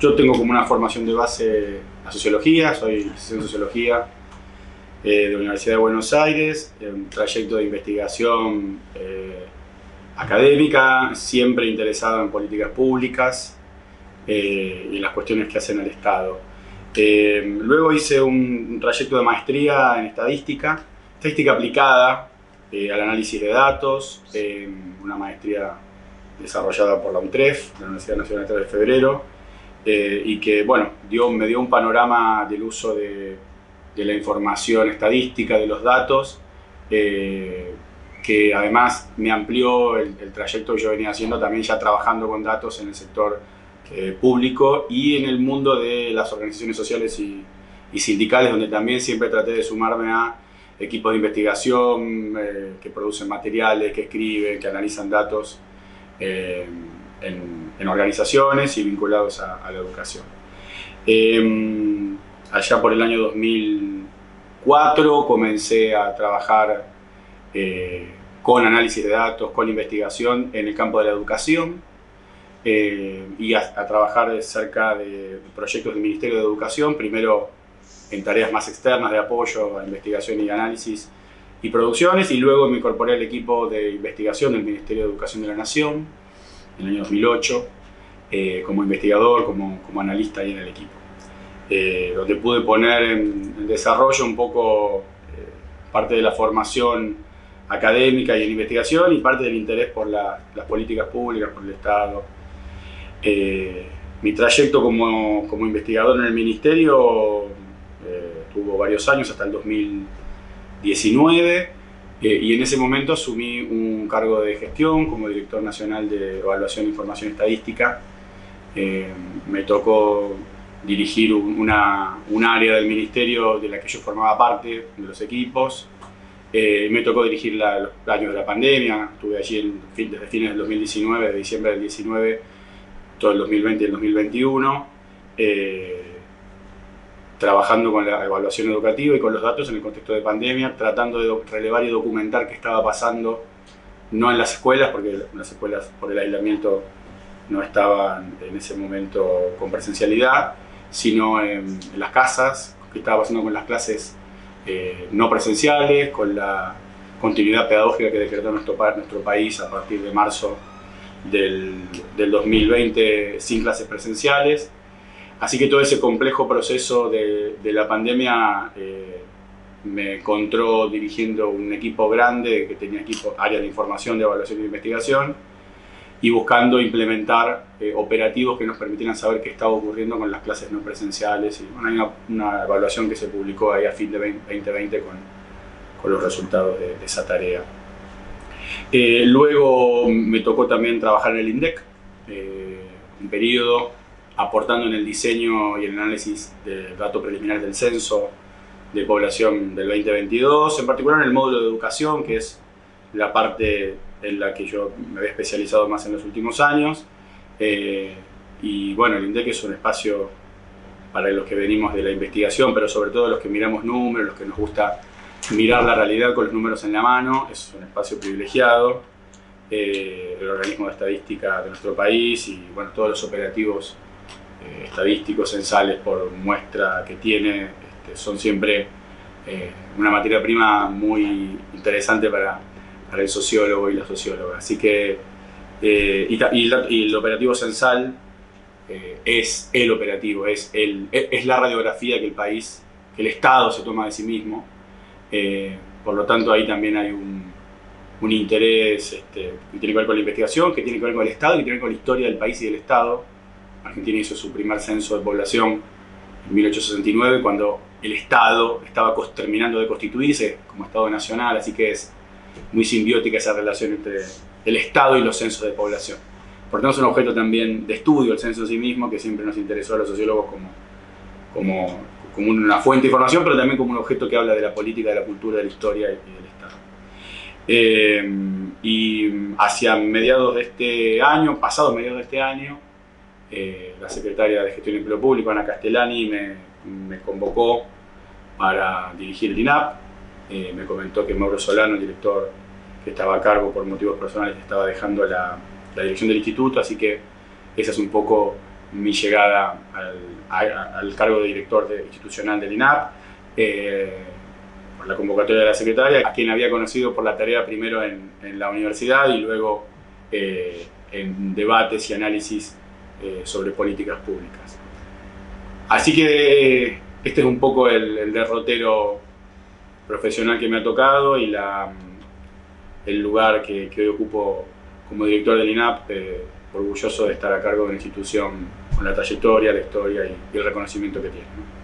Yo tengo como una formación de base a sociología, soy licenciado en sociología de la Universidad de Buenos Aires, un trayecto de investigación académica, siempre interesado en políticas públicas y en las cuestiones que hacen al Estado. Luego hice un trayecto de maestría en estadística aplicada al análisis de datos, una maestría desarrollada por la UNTREF, la Universidad Nacional de Febrero, y que bueno, me dio un panorama del uso de la información estadística, de los datos, que además me amplió el trayecto que yo venía haciendo también ya trabajando con datos en el sector público y en el mundo de las organizaciones sociales y sindicales, donde también siempre traté de sumarme a equipos de investigación que producen materiales, que escriben, que analizan datos en organizaciones y vinculados a la educación. Allá por el año 2004 comencé a trabajar con análisis de datos, con investigación en el campo de la educación y a trabajar cerca de proyectos del Ministerio de Educación, primero en tareas más externas de apoyo a investigación y análisis y producciones, y luego me incorporé al equipo de investigación del Ministerio de Educación de la Nación en el año 2008 como investigador, como analista ahí en el equipo, donde pude poner en desarrollo un poco parte de la formación académica y en investigación y parte del interés por las políticas públicas, por el Estado. Mi trayecto como investigador en el Ministerio tuvo varios años, hasta el 2019, y en ese momento asumí un cargo de gestión como director nacional de Evaluación de Información Estadística. Me tocó dirigir un área del Ministerio de la que yo formaba parte, de los equipos. Me tocó dirigir los años de la pandemia, estuve allí desde fines del 2019, de diciembre del 19, todo el 2020 y el 2021, trabajando con la evaluación educativa y con los datos en el contexto de pandemia, tratando de relevar y documentar qué estaba pasando, no en las escuelas, porque las escuelas por el aislamiento no estaban en ese momento con presencialidad, sino en las casas, qué estaba pasando con las clases no presenciales, con la continuidad pedagógica que decretó nuestro país a partir de marzo del 2020 sin clases presenciales. Así que todo ese complejo proceso de la pandemia me encontró dirigiendo un equipo grande que tenía áreas de información, de evaluación y de investigación, y buscando implementar operativos que nos permitieran saber qué estaba ocurriendo con las clases no presenciales. Y bueno, hay una evaluación que se publicó ahí a fin de 2020 con los resultados de esa tarea. Luego me tocó también trabajar en el INDEC, un periodo aportando en el diseño y el análisis de datos preliminares del censo de población del 2022, en particular en el módulo de educación, que es la parte en la que yo me había especializado más en los últimos años. Y bueno, el INDEC es un espacio para los que venimos de la investigación, pero sobre todo los que miramos números, los que nos gusta mirar la realidad con los números en la mano. Es un espacio privilegiado, el organismo de estadística de nuestro país, y bueno, todos los operativos estadísticos, censales por muestra que tiene, son siempre una materia prima muy interesante para el sociólogo y la socióloga. Así que, y el operativo censal es el operativo, es la radiografía que el Estado se toma de sí mismo. Por lo tanto, ahí también hay un interés que tiene que ver con la investigación, que tiene que ver con el Estado y que tiene que ver con la historia del país y del Estado. Argentina hizo su primer censo de población en 1869, cuando el Estado estaba terminando de constituirse como Estado nacional, así que es muy simbiótica esa relación entre el Estado y los censos de población. Por tanto, es un objeto también de estudio el censo en sí mismo, que siempre nos interesó a los sociólogos como una fuente de información, pero también como un objeto que habla de la política, de la cultura, de la historia y del Estado. Y hacia mediados de este año, pasados mediados de este año, la secretaria de Gestión y Empleo Público, Ana Castellani, me convocó para dirigir el INAP. Me comentó que Mauro Solano, el director que estaba a cargo por motivos personales, estaba dejando la dirección del instituto, así que esa es un poco mi llegada al cargo de director institucional del INAP, por la convocatoria de la secretaria, a quien había conocido por la tarea primero en la universidad y luego en debates y análisis sobre políticas públicas. Así que este es un poco el derrotero profesional que me ha tocado y el lugar que hoy ocupo como director del INAP, orgulloso de estar a cargo de una institución con la trayectoria, la historia y el reconocimiento que tiene, ¿no?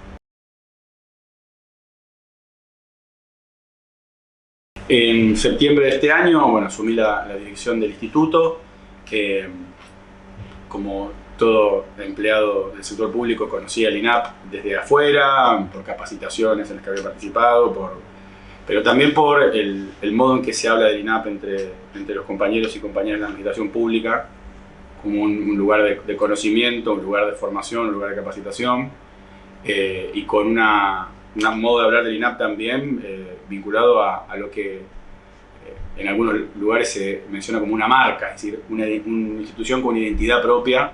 En septiembre de este año, bueno, asumí la dirección del instituto. Como todo empleado del sector público, conocía el INAP desde afuera, por capacitaciones en las que había participado, pero también por el modo en que se habla del INAP entre los compañeros y compañeras de la administración pública, como un lugar de conocimiento, un lugar de formación, un lugar de capacitación, y con un modo de hablar del INAP también vinculado a lo que en algunos lugares se menciona como una marca, es decir, una institución con identidad propia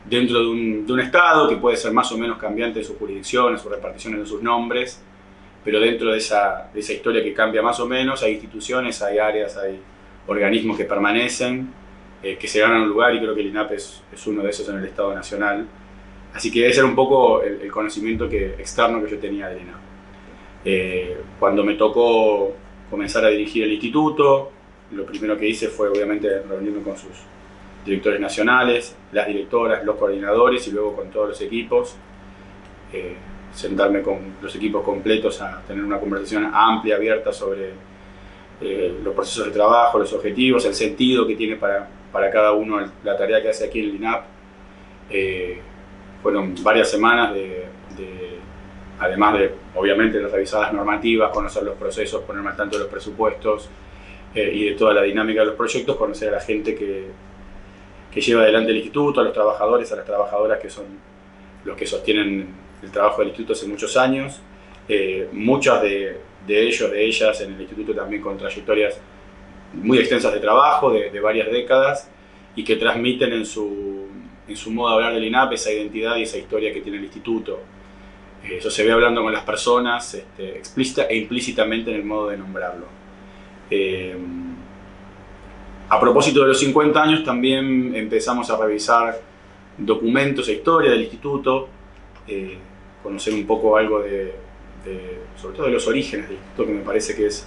dentro de un Estado que puede ser más o menos cambiante de sus jurisdicciones, sus reparticiones de sus nombres, pero dentro de esa historia que cambia más o menos, hay instituciones, hay áreas, hay organismos que permanecen, que se ganan un lugar, y creo que el INAP es uno de esos en el Estado Nacional. Así que ese era un poco el conocimiento externo que yo tenía del INAP. Cuando me tocó comenzar a dirigir el instituto, lo primero que hice fue obviamente reunirme con sus directores nacionales, las directoras, los coordinadores y luego con todos los equipos, sentarme con los equipos completos a tener una conversación amplia, abierta sobre los procesos de trabajo, los objetivos, el sentido que tiene para cada uno la tarea que hace aquí en el INAP. Fueron varias semanas además de, obviamente, las revisadas normativas, conocer los procesos, ponerme al tanto de los presupuestos y de toda la dinámica de los proyectos, conocer a la gente que lleva adelante el instituto, a los trabajadores, a las trabajadoras que son los que sostienen el trabajo del instituto hace muchos años. Muchas de ellos, de ellas en el instituto también con trayectorias muy extensas de trabajo, de varias décadas, y que transmiten en su modo de hablar del INAP esa identidad y esa historia que tiene el instituto. Eso se ve hablando con las personas, explícita e implícitamente en el modo de nombrarlo. A propósito de los 50 años, también empezamos a revisar documentos e historia del instituto, conocer un poco algo sobre todo de los orígenes del instituto, que me parece que es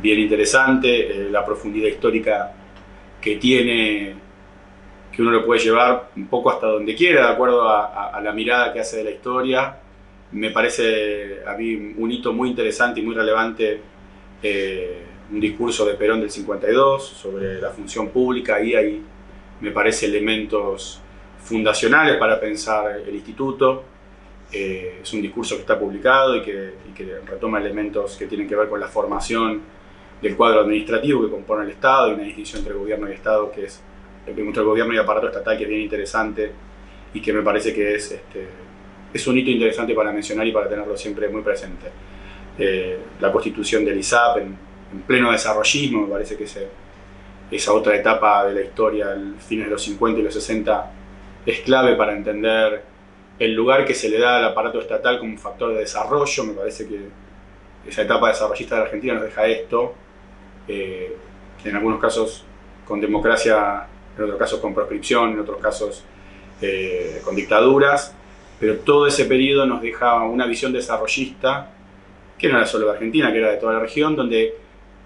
bien interesante, la profundidad histórica que tiene, que uno lo puede llevar un poco hasta donde quiera, de acuerdo a la mirada que hace de la historia. Me parece a mí un hito muy interesante y muy relevante, un discurso de Perón del 52 sobre la función pública, y ahí me parece elementos fundacionales para pensar el instituto. Es un discurso que está publicado y que retoma elementos que tienen que ver con la formación del cuadro administrativo que compone el Estado, y una distinción entre gobierno y Estado, que es entre gobierno y aparato estatal, que es bien interesante y que me parece que es un hito interesante para mencionar y para tenerlo siempre muy presente. La constitución del ISAP en pleno desarrollismo, me parece que esa otra etapa de la historia, fines de los 50 y los 60, es clave para entender el lugar que se le da al aparato estatal como un factor de desarrollo. Me parece que esa etapa desarrollista de la Argentina nos deja esto, en algunos casos con democracia, en otros casos con proscripción, en otros casos con dictaduras, pero todo ese periodo nos deja una visión desarrollista que no era solo de Argentina, que era de toda la región, donde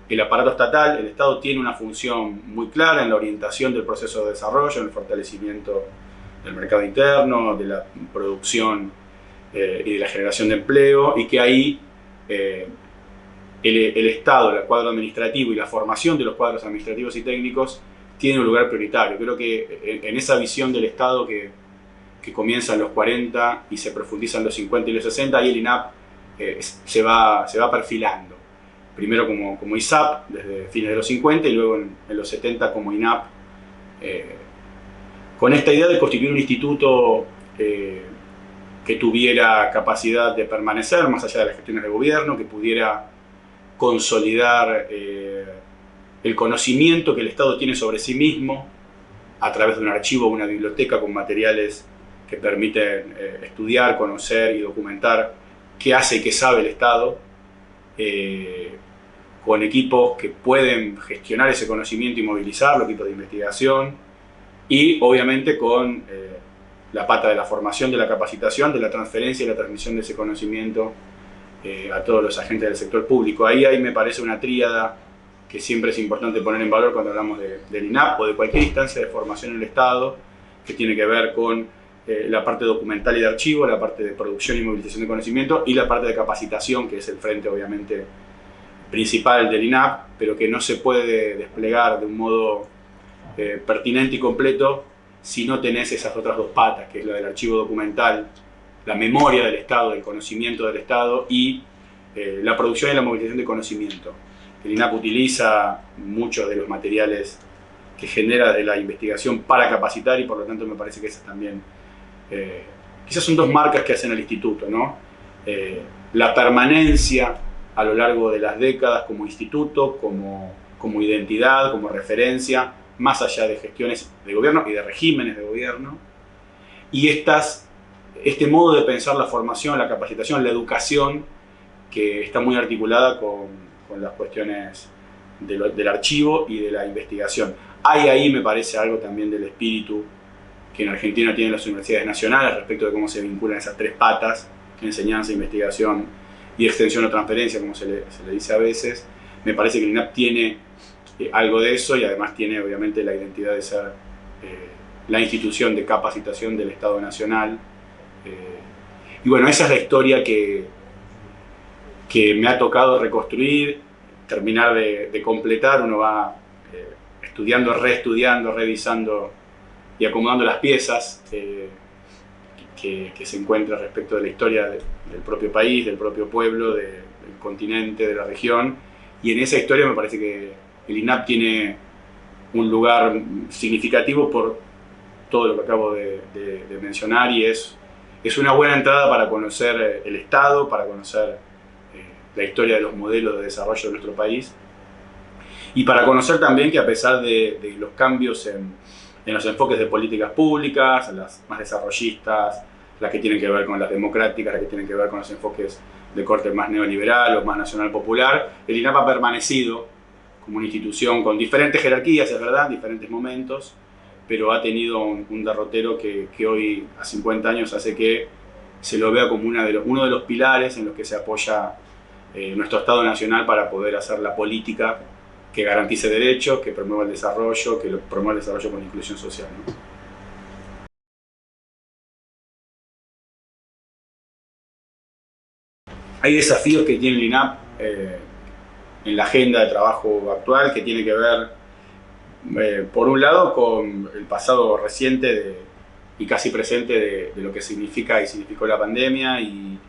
el aparato estatal, el Estado, tiene una función muy clara en la orientación del proceso de desarrollo, en el fortalecimiento del mercado interno, de la producción y de la generación de empleo, y que ahí el Estado, el cuadro administrativo y la formación de los cuadros administrativos y técnicos tiene un lugar prioritario. Creo que en esa visión del Estado que comienza en los 40 y se profundiza en los 50 y los 60, ahí el INAP se va perfilando. Primero como ISAP desde fines de los 50 y luego en los 70 como INAP, con esta idea de constituir un instituto que tuviera capacidad de permanecer más allá de las gestiones de gobierno, que pudiera consolidar el conocimiento que el Estado tiene sobre sí mismo a través de un archivo o una biblioteca con materiales que permiten estudiar, conocer y documentar qué hace y qué sabe el Estado, con equipos que pueden gestionar ese conocimiento y movilizarlo, equipos de investigación, y obviamente con la pata de la formación, de la capacitación, de la transferencia y la transmisión de ese conocimiento a todos los agentes del sector público. Ahí me parece una tríada que siempre es importante poner en valor cuando hablamos del INAP o de cualquier instancia de formación en el Estado, que tiene que ver con la parte documental y de archivo, la parte de producción y movilización de conocimiento, y la parte de capacitación, que es el frente obviamente principal del INAP, pero que no se puede desplegar de un modo pertinente y completo si no tenés esas otras dos patas, que es la del archivo documental, la memoria del Estado, el conocimiento del Estado, y la producción y la movilización de conocimiento. El INAP utiliza muchos de los materiales que genera de la investigación para capacitar, y por lo tanto me parece que esas también quizás son dos marcas que hacen al instituto, ¿no? La permanencia a lo largo de las décadas como instituto, como identidad, como referencia, más allá de gestiones de gobierno y de regímenes de gobierno, y este modo de pensar la formación, la capacitación, la educación, que está muy articulada con las cuestiones del archivo y de la investigación. Hay ahí, me parece, algo también del espíritu que en Argentina tienen las universidades nacionales respecto de cómo se vinculan esas tres patas, enseñanza, investigación y extensión o transferencia, como se le dice a veces. Me parece que el INAP tiene algo de eso, y además tiene obviamente la identidad de ser la institución de capacitación del Estado Nacional. Y bueno, esa es la historia que me ha tocado reconstruir, terminar de completar. Uno va estudiando, reestudiando, revisando y acomodando las piezas que se encuentran respecto de la historia del propio país, del propio pueblo, del continente, de la región. Y en esa historia me parece que el INAP tiene un lugar significativo por todo lo que acabo de mencionar, y es una buena entrada para conocer el Estado, para conocer la historia de los modelos de desarrollo de nuestro país, y para conocer también que a pesar de los cambios en los enfoques de políticas públicas, las más desarrollistas, las que tienen que ver con las democráticas, las que tienen que ver con los enfoques de corte más neoliberal o más nacional popular, el INAP ha permanecido como una institución con diferentes jerarquías, es verdad, en diferentes momentos, pero ha tenido un derrotero que hoy, a 50 años, hace que se lo vea como uno de los pilares en los que se apoya nuestro Estado Nacional para poder hacer la política que garantice derechos, que promueva el desarrollo, que promueva el desarrollo con inclusión social, ¿no? Hay desafíos que tiene el INAP en la agenda de trabajo actual, que tiene que ver, por un lado, con el pasado reciente y casi presente de lo que significa y significó la pandemia y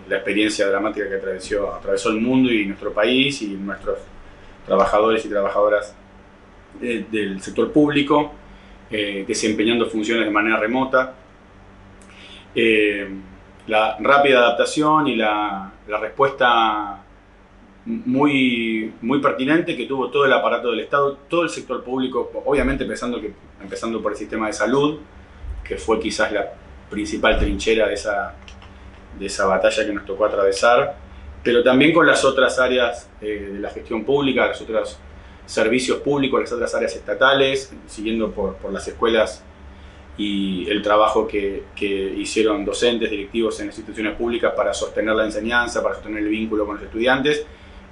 la experiencia dramática que atravesó el mundo y nuestro país y nuestros trabajadores y trabajadoras del sector público, desempeñando funciones de manera remota. La rápida adaptación y la respuesta muy pertinente que tuvo todo el aparato del Estado, todo el sector público, obviamente empezando por el sistema de salud, que fue quizás la principal trinchera de esa batalla que nos tocó atravesar, pero también con las otras áreas de la gestión pública, los otros servicios públicos, las otras áreas estatales, siguiendo por las escuelas y el trabajo que hicieron docentes, directivos en las instituciones públicas para sostener la enseñanza, para sostener el vínculo con los estudiantes,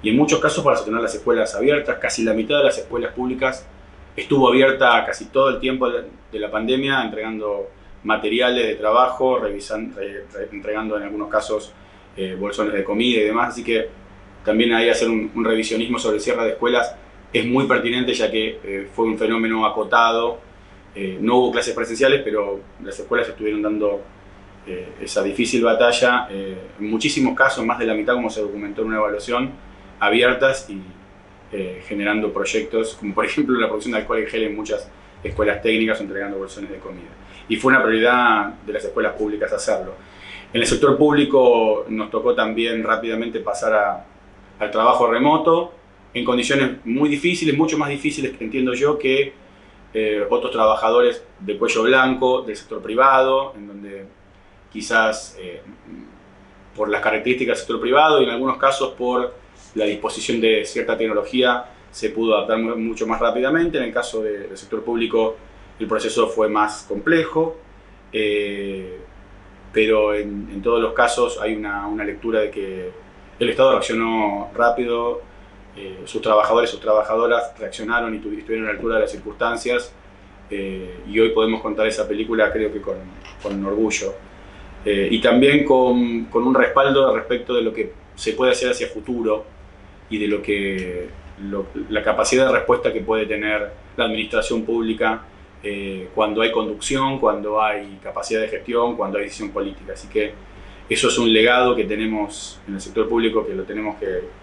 y en muchos casos para sostener las escuelas abiertas. Casi la mitad de las escuelas públicas estuvo abierta casi todo el tiempo de la pandemia, entregando materiales de trabajo, entregando en algunos casos bolsones de comida y demás. Así que también ahí hacer un revisionismo sobre el cierre de escuelas es muy pertinente, ya que fue un fenómeno acotado. No hubo clases presenciales, pero las escuelas estuvieron dando esa difícil batalla, en muchísimos casos, más de la mitad, como se documentó en una evaluación, abiertas y generando proyectos, como por ejemplo la producción de alcohol en gel en muchas escuelas técnicas, o entregando bolsones de comida. Y fue una prioridad de las escuelas públicas hacerlo. En el sector público nos tocó también rápidamente pasar al trabajo remoto, en condiciones muy difíciles, mucho más difíciles, que entiendo yo, que otros trabajadores de cuello blanco del sector privado, en donde quizás por las características del sector privado y en algunos casos por la disposición de cierta tecnología se pudo adaptar mucho más rápidamente. En el caso del sector público el proceso fue más complejo, pero en todos los casos hay una lectura de que el Estado reaccionó rápido, sus trabajadores, sus trabajadoras reaccionaron y estuvieron a la altura de las circunstancias, y hoy podemos contar esa película creo que con orgullo. Y también con un respaldo respecto de lo que se puede hacer hacia futuro y de la capacidad de respuesta que puede tener la administración pública cuando hay conducción, cuando hay capacidad de gestión, cuando hay decisión política. Así que eso es un legado que tenemos en el sector público que lo tenemos que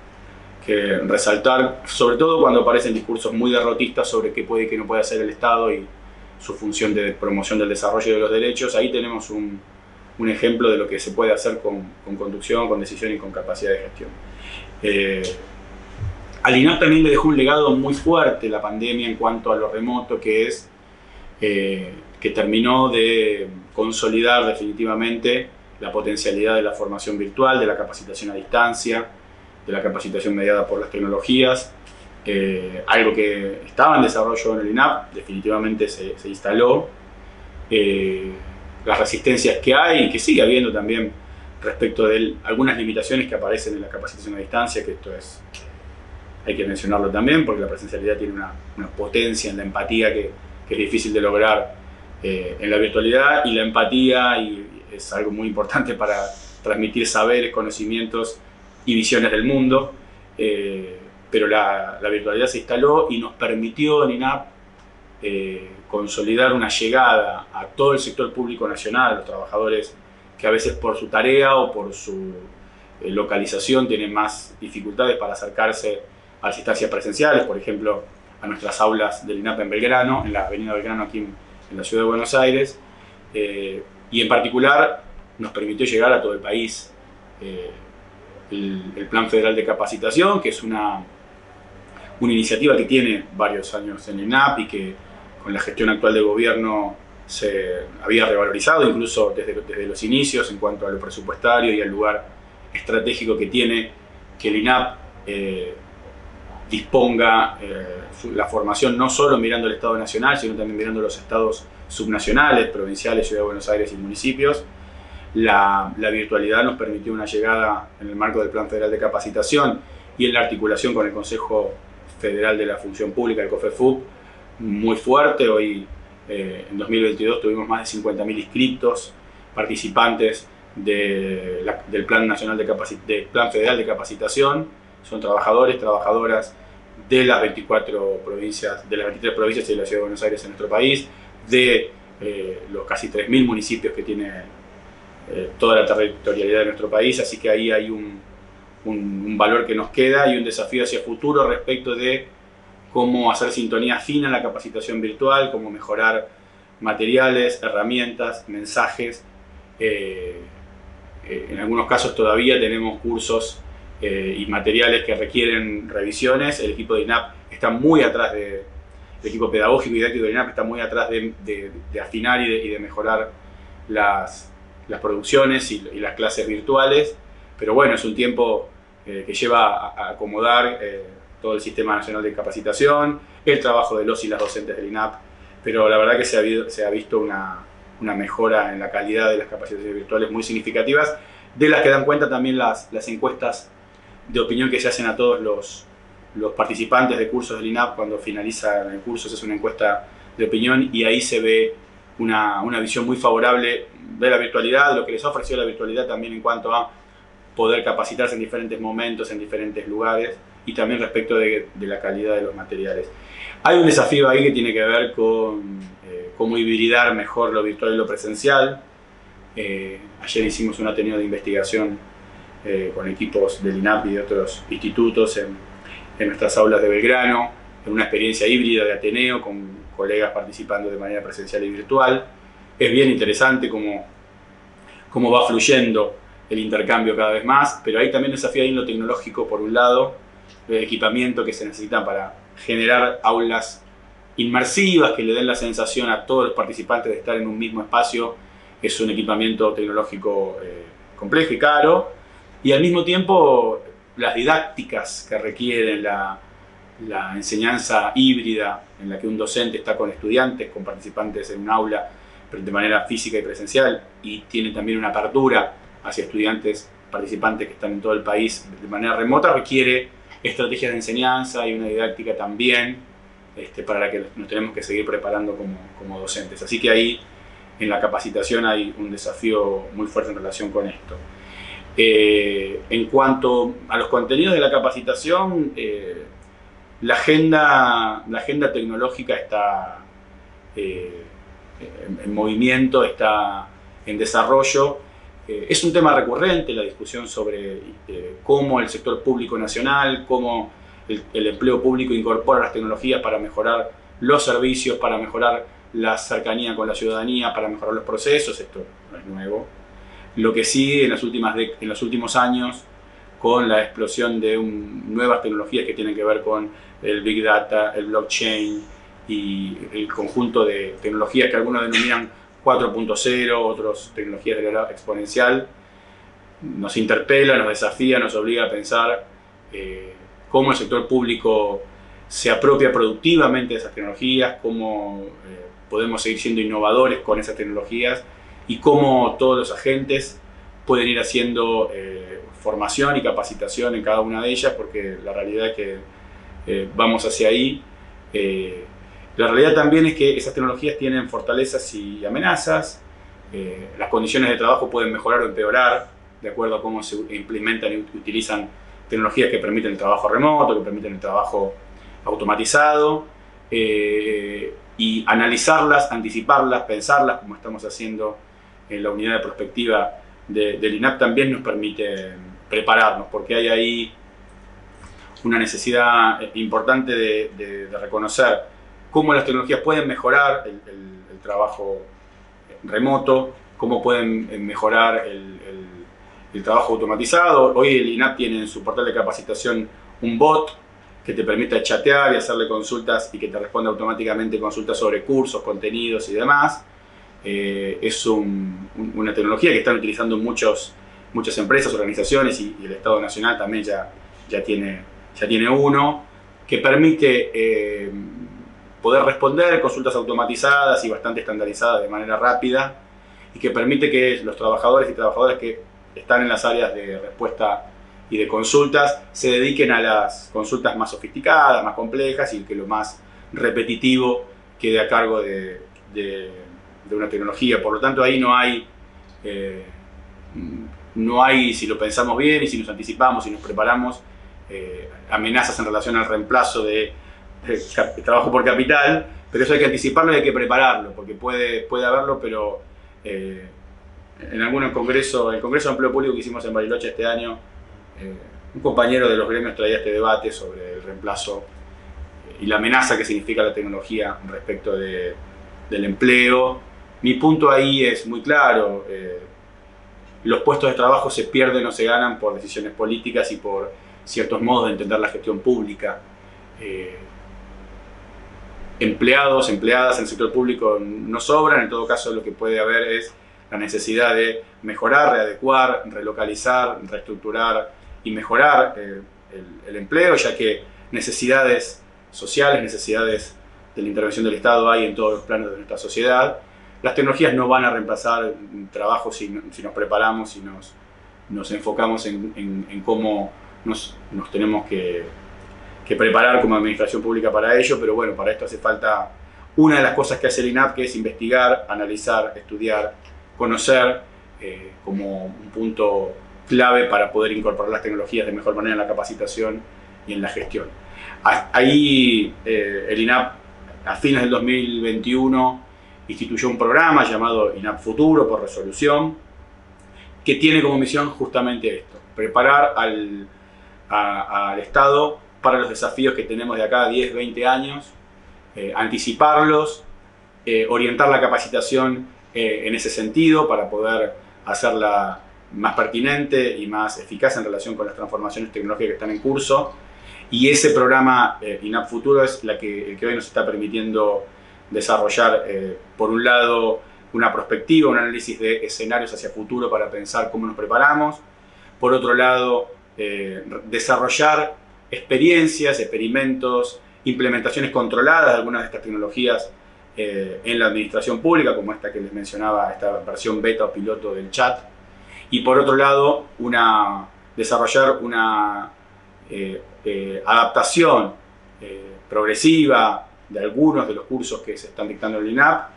resaltar, sobre todo cuando aparecen discursos muy derrotistas sobre qué puede y qué no puede hacer el Estado y su función de promoción del desarrollo de los derechos. Ahí tenemos un ejemplo de lo que se puede hacer con conducción, con decisión y con capacidad de gestión. Al INAP también le dejó un legado muy fuerte la pandemia en cuanto a lo remoto, que es que terminó de consolidar definitivamente la potencialidad de la formación virtual, de la capacitación a distancia, de la capacitación mediada por las tecnologías. Algo que estaba en desarrollo en el INAP, definitivamente se instaló. Las resistencias que hay y que sigue habiendo también respecto de algunas limitaciones que aparecen en la capacitación a distancia, que esto hay que mencionarlo también, porque la presencialidad tiene una potencia en la empatía que es difícil de lograr en la virtualidad, y la empatía es algo muy importante para transmitir saberes, conocimientos y visiones del mundo, pero la virtualidad se instaló y nos permitió en INAP consolidar una llegada a todo el sector público nacional, a los trabajadores que a veces por su tarea o por su localización tienen más dificultades para acercarse a las instancias presenciales, por ejemplo, a nuestras aulas del INAP en Belgrano, en la avenida Belgrano aquí en la ciudad de Buenos Aires, y en particular nos permitió llegar a todo el país. El Plan Federal de Capacitación, que es una iniciativa que tiene varios años en el INAP y que con la gestión actual del gobierno se había revalorizado incluso desde los inicios en cuanto a lo presupuestario y al lugar estratégico que tiene que el INAP disponga la formación no solo mirando el Estado nacional, sino también mirando los estados subnacionales, provinciales, Ciudad de Buenos Aires y municipios. La virtualidad nos permitió una llegada en el marco del Plan Federal de Capacitación y en la articulación con el Consejo Federal de la Función Pública, el COFEFUP, muy fuerte. Hoy, en 2022, tuvimos más de 50.000 inscriptos, participantes del Plan Federal de Capacitación. Son trabajadores, trabajadoras de las 24 provincias, de las 23 provincias y de la Ciudad de Buenos Aires en nuestro país, de los casi 3.000 municipios que tiene toda la territorialidad de nuestro país. Así que ahí hay un valor que nos queda y un desafío hacia el futuro respecto de cómo hacer sintonía fina en la capacitación virtual, cómo mejorar materiales, herramientas, mensajes. En algunos casos todavía tenemos cursos y materiales que requieren revisiones. El equipo de INAP está muy atrás el equipo pedagógico y didáctico de INAP está muy atrás de afinar y de mejorar las producciones y las clases virtuales, pero bueno, es un tiempo que lleva a acomodar todo el Sistema Nacional de Capacitación, el trabajo de los y las docentes del INAP, pero la verdad que se ha visto una mejora en la calidad de las capacitaciones virtuales muy significativas, de las que dan cuenta también las encuestas de opinión que se hacen a todos los participantes de cursos del INAP. Cuando finalizan el curso se hace una encuesta de opinión y ahí se ve una visión muy favorable de la virtualidad, de lo que les ha ofrecido la virtualidad también en cuanto a poder capacitarse en diferentes momentos, en diferentes lugares, y también respecto de la calidad de los materiales. Hay un desafío ahí que tiene que ver con cómo hibridar mejor lo virtual y lo presencial. Ayer hicimos un ateneo de investigación con equipos del INAP y de otros institutos en nuestras aulas de Belgrano, en una experiencia híbrida de ateneo con colegas participando de manera presencial y virtual. Es bien interesante cómo va fluyendo el intercambio cada vez más, pero hay también desafío ahí en lo tecnológico, por un lado, el equipamiento que se necesita para generar aulas inmersivas, que le den la sensación a todos los participantes de estar en un mismo espacio. Es un equipamiento tecnológico complejo y caro, y al mismo tiempo las didácticas que requieren la enseñanza híbrida, en la que un docente está con estudiantes, con participantes en un aula, pero de manera física y presencial, y tiene también una apertura hacia estudiantes participantes que están en todo el país de manera remota, requiere estrategias de enseñanza y una didáctica también para la que nos tenemos que seguir preparando como docentes. Así que ahí en la capacitación hay un desafío muy fuerte en relación con esto. En cuanto a los contenidos de la capacitación, la agenda tecnológica está en movimiento, está en desarrollo. Es un tema recurrente la discusión sobre cómo el sector público nacional, cómo el empleo público incorpora las tecnologías para mejorar los servicios, para mejorar la cercanía con la ciudadanía, para mejorar los procesos. Esto no es nuevo. Lo que sí, en los últimos años, con la explosión de nuevas tecnologías que tienen que ver con el Big Data, el blockchain y el conjunto de tecnologías que algunos denominan 4.0, otros tecnologías de la exponencial, nos interpela, nos desafía, nos obliga a pensar cómo el sector público se apropia productivamente de esas tecnologías, cómo podemos seguir siendo innovadores con esas tecnologías y cómo todos los agentes pueden ir haciendo formación y capacitación en cada una de ellas, porque la realidad es que vamos hacia ahí. La realidad también es que esas tecnologías tienen fortalezas y amenazas. Las condiciones de trabajo pueden mejorar o empeorar de acuerdo a cómo se implementan y utilizan tecnologías que permiten el trabajo remoto, que permiten el trabajo automatizado, y analizarlas, anticiparlas, pensarlas, como estamos haciendo en la unidad de prospectiva del INAP, también nos permite prepararnos, porque hay ahí una necesidad importante de reconocer cómo las tecnologías pueden mejorar el trabajo remoto, cómo pueden mejorar el trabajo automatizado. Hoy el INAP tiene en su portal de capacitación un bot que te permite chatear y hacerle consultas y que te responde automáticamente consultas sobre cursos, contenidos y demás. Es una tecnología que están utilizando muchas empresas, organizaciones, y el Estado Nacional también ya tiene uno que permite poder responder consultas automatizadas y bastante estandarizadas de manera rápida, y que permite que los trabajadores y trabajadoras que están en las áreas de respuesta y de consultas se dediquen a las consultas más sofisticadas, más complejas, y que lo más repetitivo quede a cargo de una tecnología. Por lo tanto, ahí no hay, si lo pensamos bien y si nos anticipamos y nos preparamos, amenazas en relación al reemplazo de trabajo por capital, pero eso hay que anticiparlo y hay que prepararlo, porque puede haberlo, pero en el Congreso de Empleo Público que hicimos en Bariloche este año, un compañero de los gremios traía este debate sobre el reemplazo y la amenaza que significa la tecnología respecto del empleo. Mi punto ahí es muy claro: los puestos de trabajo se pierden o se ganan por decisiones políticas y por ciertos modos de entender la gestión pública. Empleados, empleadas en el sector público no sobran. En todo caso, lo que puede haber es la necesidad de mejorar, readecuar, relocalizar, reestructurar y mejorar el empleo, ya que necesidades sociales, necesidades de la intervención del Estado hay en todos los planos de nuestra sociedad. Las tecnologías no van a reemplazar trabajo si nos preparamos y nos enfocamos en cómo nos tenemos que preparar como administración pública para ello, pero bueno, para esto hace falta una de las cosas que hace el INAP, que es investigar, analizar, estudiar, conocer, como un punto clave para poder incorporar las tecnologías de mejor manera en la capacitación y en la gestión. Ahí el INAP, a fines del 2021, instituyó un programa llamado INAP Futuro por resolución, que tiene como misión justamente esto: preparar al Estado para los desafíos que tenemos de acá a 10, 20 años, anticiparlos, orientar la capacitación en ese sentido para poder hacerla más pertinente y más eficaz en relación con las transformaciones tecnológicas que están en curso, Y ese programa INAP Futuro es el que hoy nos está permitiendo desarrollar, por un lado, una perspectiva, un análisis de escenarios hacia futuro para pensar cómo nos preparamos. Por otro lado, desarrollar experiencias, experimentos, implementaciones controladas de algunas de estas tecnologías en la administración pública, como esta que les mencionaba, esta versión beta o piloto del chat. Y por otro lado, desarrollar una adaptación progresiva de algunos de los cursos que se están dictando en el INAP,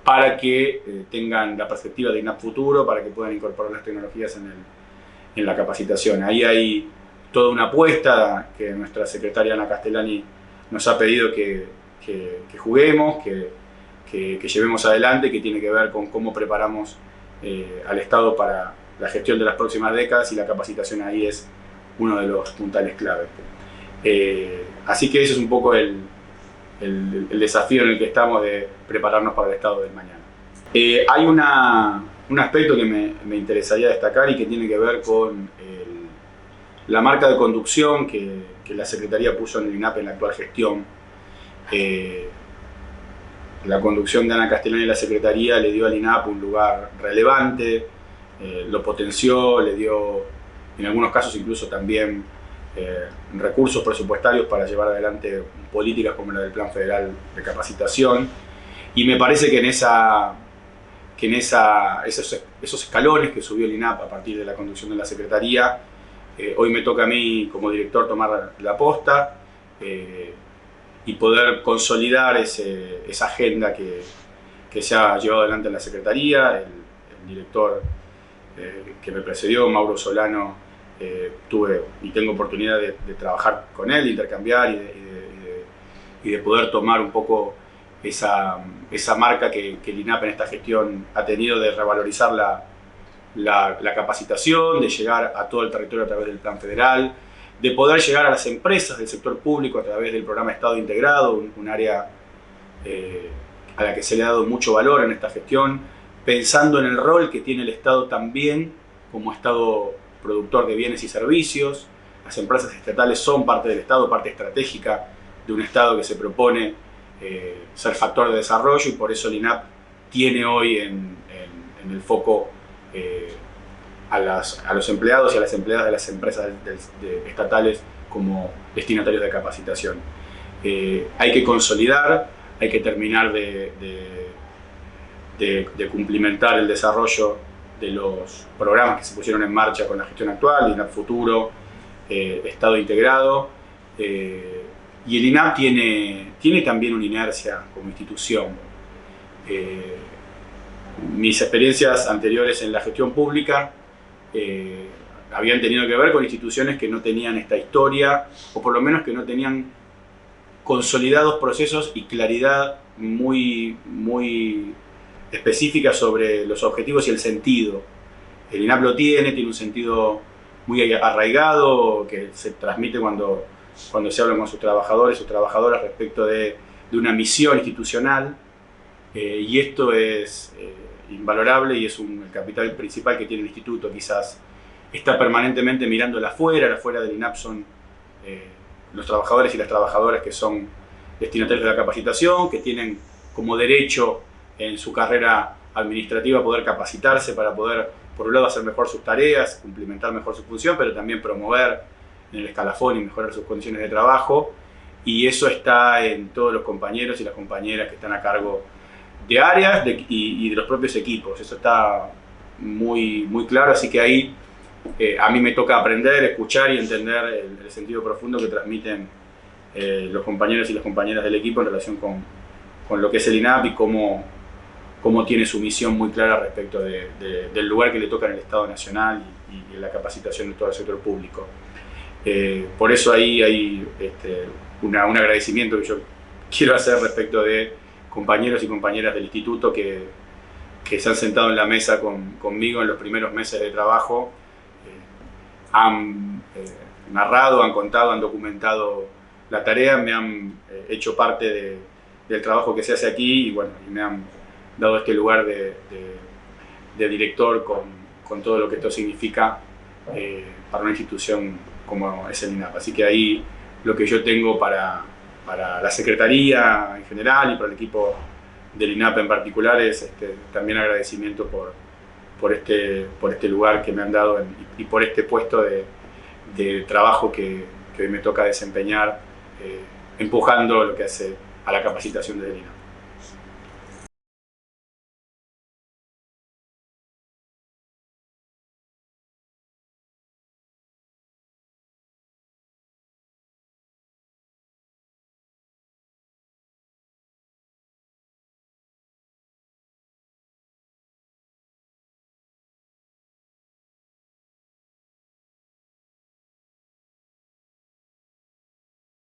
para que tengan la perspectiva de INAP Futuro, para que puedan incorporar las tecnologías en la capacitación. Ahí hay toda una apuesta que nuestra secretaria Ana Castellani nos ha pedido que juguemos, que llevemos adelante, que tiene que ver con cómo preparamos al Estado para la gestión de las próximas décadas, y la capacitación ahí es uno de los puntales clave. Así que ese es un poco el desafío en el que estamos, de prepararnos para el Estado del mañana. Hay un aspecto que me interesaría destacar y que tiene que ver con la marca de conducción que la Secretaría puso en el INAP en la actual gestión. La conducción de Ana Castellani y la Secretaría le dio al INAP un lugar relevante, lo potenció, le dio en algunos casos incluso también recursos presupuestarios para llevar adelante políticas como la del Plan Federal de Capacitación. Y me parece que esos escalones que subió el INAP a partir de la conducción de la Secretaría, hoy me toca a mí como director tomar la posta y poder consolidar esa agenda que se ha llevado adelante en la Secretaría. El director que me precedió, Mauro Solano, tuve y tengo oportunidad de trabajar con él, de intercambiar y de poder tomar un poco esa marca que el INAP en esta gestión ha tenido, de revalorizar la capacitación, de llegar a todo el territorio a través del Plan Federal, de poder llegar a las empresas del sector público a través del programa Estado Integrado, un área a la que se le ha dado mucho valor en esta gestión, pensando en el rol que tiene el Estado también como Estado productor de bienes y servicios. Las empresas estatales son parte del Estado, parte estratégica de un Estado que se propone ser factor de desarrollo, y por eso el INAP tiene hoy en el foco a los empleados y a las empleadas de las empresas estatales como destinatarios de capacitación. Hay que consolidar, hay que terminar de cumplimentar el desarrollo de los programas que se pusieron en marcha con la gestión actual, INAP Futuro, Estado Integrado. Y el INAP tiene también una inercia como institución. Mis experiencias anteriores en la gestión pública habían tenido que ver con instituciones que no tenían esta historia, o por lo menos que no tenían consolidados procesos y claridad muy específica sobre los objetivos y el sentido. El INAP lo tiene un sentido muy arraigado, que se transmite cuando se habla con sus trabajadores, sus trabajadoras, respecto de una misión institucional, y esto es invalorable, y es el capital principal que tiene el instituto. Quizás está permanentemente mirando el afuera del INAP son los trabajadores y las trabajadoras que son destinatarios de la capacitación, que tienen como derecho en su carrera administrativa poder capacitarse para poder, por un lado, hacer mejor sus tareas, cumplimentar mejor su función, pero también promover en el escalafón y mejorar sus condiciones de trabajo. Y eso está en todos los compañeros y las compañeras que están a cargo de áreas y de los propios equipos. Eso está muy claro, así que ahí a mí me toca aprender, escuchar y entender el sentido profundo que transmiten los compañeros y las compañeras del equipo en relación con lo que es el INAP y cómo tiene su misión muy clara respecto del lugar que le toca en el Estado Nacional y en la capacitación de todo el sector público. Por eso ahí hay un agradecimiento que yo quiero hacer respecto de compañeros y compañeras del instituto que se han sentado en la mesa conmigo en los primeros meses de trabajo, han narrado, han contado, han documentado la tarea, me han hecho parte del trabajo que se hace aquí, y me han dado este lugar de director con todo lo que esto significa para una institución como es el INAP. Así que ahí lo que yo tengo para la Secretaría en general y para el equipo del INAP en particular es también agradecimiento por este lugar que me han dado y por este puesto de trabajo que hoy me toca desempeñar, empujando lo que hace a la capacitación del INAP.